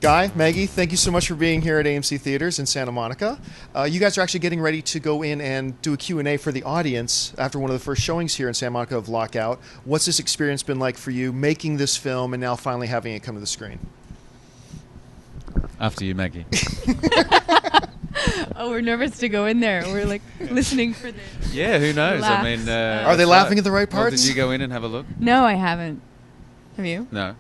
Guy, Maggie, thank you so much for being here at AMC Theaters in Santa Monica. You guys are actually getting ready to go in and do a Q&A for the audience after one of the first showings here in Santa Monica of Lockout. What's this experience been like for you, making this film and now finally having it come to the screen? After you, Maggie. Oh, we're nervous to go in there. We're like listening for the Yeah, who knows? laughs. I mean, Are they laughing at the right Well, parts? did you go in and have a look? No, I haven't. Have you? No.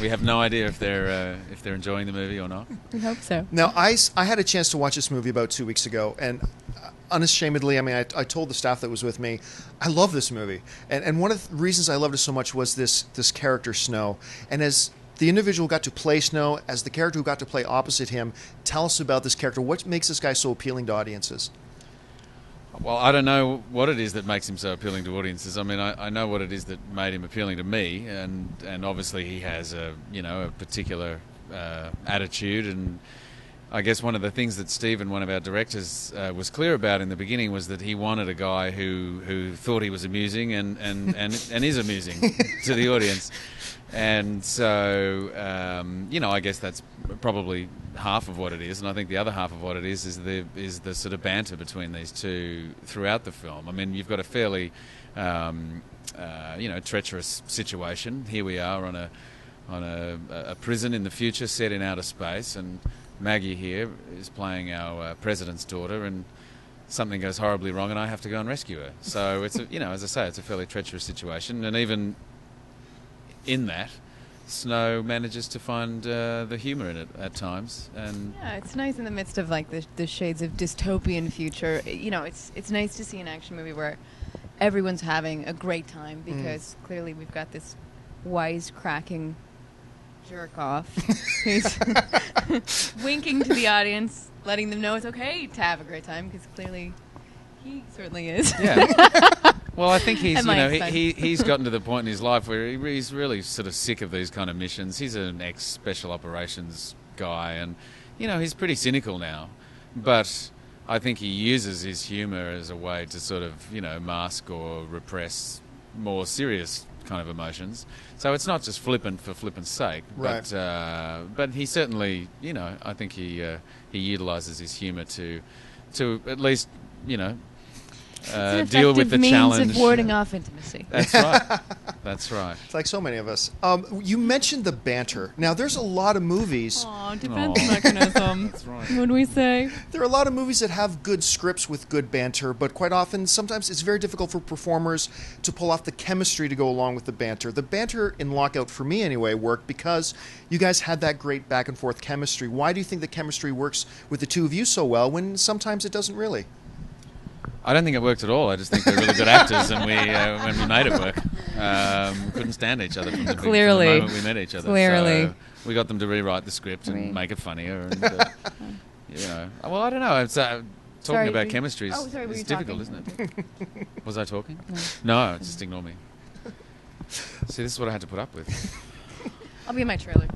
We have no idea if they're enjoying the movie or not. We hope so. Now, I had a chance to watch this movie about 2 weeks ago, and unashamedly, I mean, I told the staff that was with me, I love this movie. And one of the reasons I loved it so much was this character, Snow. And as the individual got to play Snow, as the character who got to play opposite him, tell us about this character. What makes this guy so appealing to audiences? Well, I don't know what it is that makes him so appealing to audiences. I mean, I know what it is that made him appealing to me, and obviously he has a particular attitude. And I guess one of the things that Stephen, one of our directors, was clear about in the beginning was that he wanted a guy who thought he was amusing and is amusing to the audience. And so, I guess that's probably half of what it is, and I think the other half of what it is the sort of banter between these two throughout the film. I mean, you've got a fairly, treacherous situation. Here we are on a prison in the future, set in outer space, and Maggie here is playing our president's daughter, and something goes horribly wrong, and I have to go and rescue her. So it's as I say, it's a fairly treacherous situation, and even in that, Snow manages to find the humour in it at times, and Yeah, it's nice in the midst of like the shades of dystopian future. It's nice to see an action movie where everyone's having a great time because clearly we've got this wisecracking jerk off who's winking to the audience, letting them know it's okay to have a great time because clearly he certainly is. yeah. Well, I think he's At my expense. he's gotten to the point in his life where he's really sort of sick of these kind of missions. He's an ex-special operations guy, and he's pretty cynical now. But I think he uses his humour as a way to sort of mask or repress more serious kind of emotions. So it's not just flippant for flippant's sake. Right. But he certainly, I think he utilises his humour to at least It's an deal with the effective means challenge. of warding off intimacy. That's right. That's right. It's like so many of us. You mentioned the banter. Now, there's a lot of movies. Aw, defense mechanism. That's right. What do we say? There are a lot of movies that have good scripts with good banter, but quite often, sometimes it's very difficult for performers to pull off the chemistry to go along with the banter. The banter in Lockout, for me anyway, worked because you guys had that great back and forth chemistry. Why do you think the chemistry works with the two of you so well when sometimes it doesn't really? I don't think it worked at all. I just think they're really good actors, and when we made it work, couldn't stand each other from the Clearly. moment we met each other. Clearly. So we got them to rewrite the script and Right. make it funnier. And, well, I don't know. It's, talking Sorry, about were you- chemistry Oh, sorry, were is you difficult, talking? isn't it? Was I talking? No. No, just ignore me. See, this is what I had to put up with. I'll be in my trailer.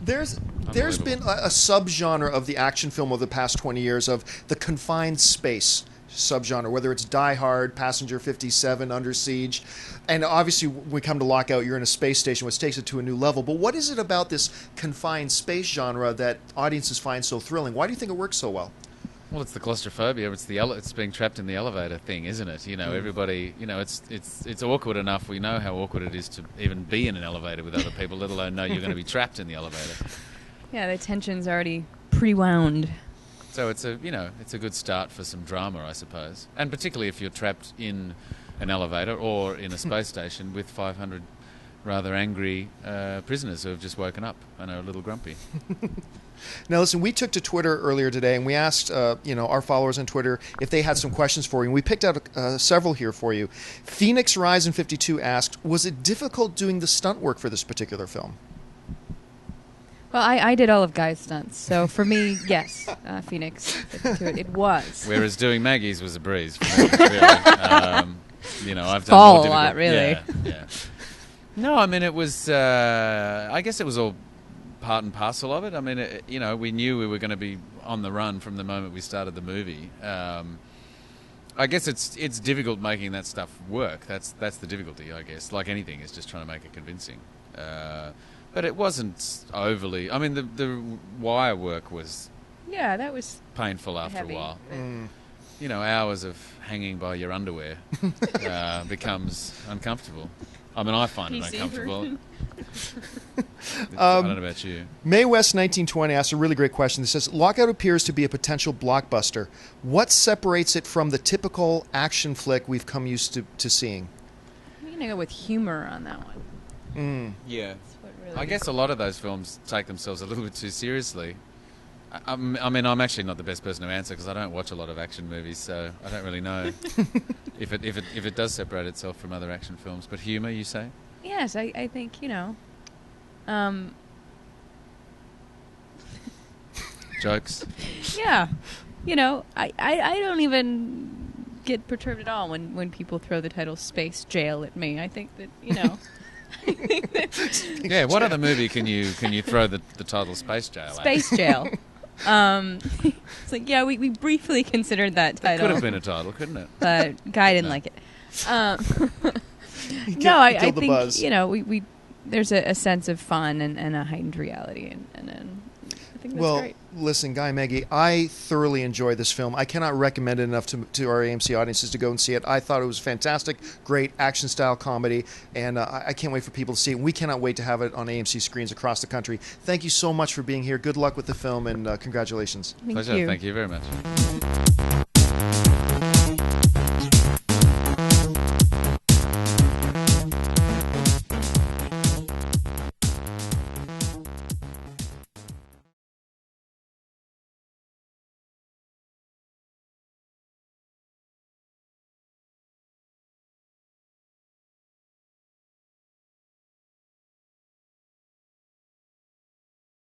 There's been a subgenre of the action film over the past 20 years of the confined space subgenre, whether it's Die Hard, Passenger 57, Under Siege, and obviously when we come to Lockout, you're in a space station, which takes it to a new level. But what is it about this confined space genre that audiences find so thrilling? Why do you think it works so well? Well, it's the claustrophobia. It's being trapped in the elevator thing, isn't it? Everybody. It's awkward enough. We know how awkward it is to even be in an elevator with other people, let alone know you're going to be trapped in the elevator. Yeah, the tension's already pre-wound. So it's a good start for some drama, I suppose, and particularly if you're trapped in an elevator or in a space station with 500 rather angry prisoners who have just woken up and are a little grumpy. Now, listen, we took to Twitter earlier today, and we asked our followers on Twitter if they had some questions for you, and we picked out several here for you. Phoenix Ryzen 52 asked, was it difficult doing the stunt work for this particular film? Well, I did all of Guy's stunts, so for me, yes, Phoenix, it was. Whereas doing Maggie's was a breeze for me, really. I've done Fall more a lot, difficult- really. Yeah. No, I mean, it was, I guess it was all part and parcel of it. I mean, we knew we were going to be on the run from the moment we started the movie. I guess it's difficult making that stuff work. That's the difficulty, I guess. Like anything, is just trying to make it convincing. But it wasn't overly. I mean, the wire work was Yeah, that was painful after heavy. a while. You know, hours of hanging by your underwear becomes uncomfortable. I mean, I find it PC uncomfortable. I don't know about you. Mae West 1920 asked a really great question. It says, Lockout appears to be a potential blockbuster. What separates it from the typical action flick we've come used to seeing? I'm going to go with humor on that one. Yeah. That's what really I guess a lot of those films take themselves a little bit too seriously. I mean, I'm actually not the best person to answer because I don't watch a lot of action movies, so I don't really know if it does separate itself from other action films. But humor, you say? Yes, I think, Jokes. yeah. I don't even get perturbed at all when people throw the title Space Jail at me. I think that, I think that Yeah. What other movie can you throw the title Space Jail at? Space Jail. It's like, yeah, we briefly considered that title. Could have been a title, couldn't it? But Guy didn't like it. Killed I the think buzz. we there's a sense of fun and a heightened reality, and I think that's great. Listen, Guy and Maggie, I thoroughly enjoyed this film. I cannot recommend it enough to our AMC audiences to go and see it. I thought it was fantastic, great action-style comedy, and I can't wait for people to see it. We cannot wait to have it on AMC screens across the country. Thank you so much for being here. Good luck with the film, and congratulations. Thank Pleasure. you. Thank you very much.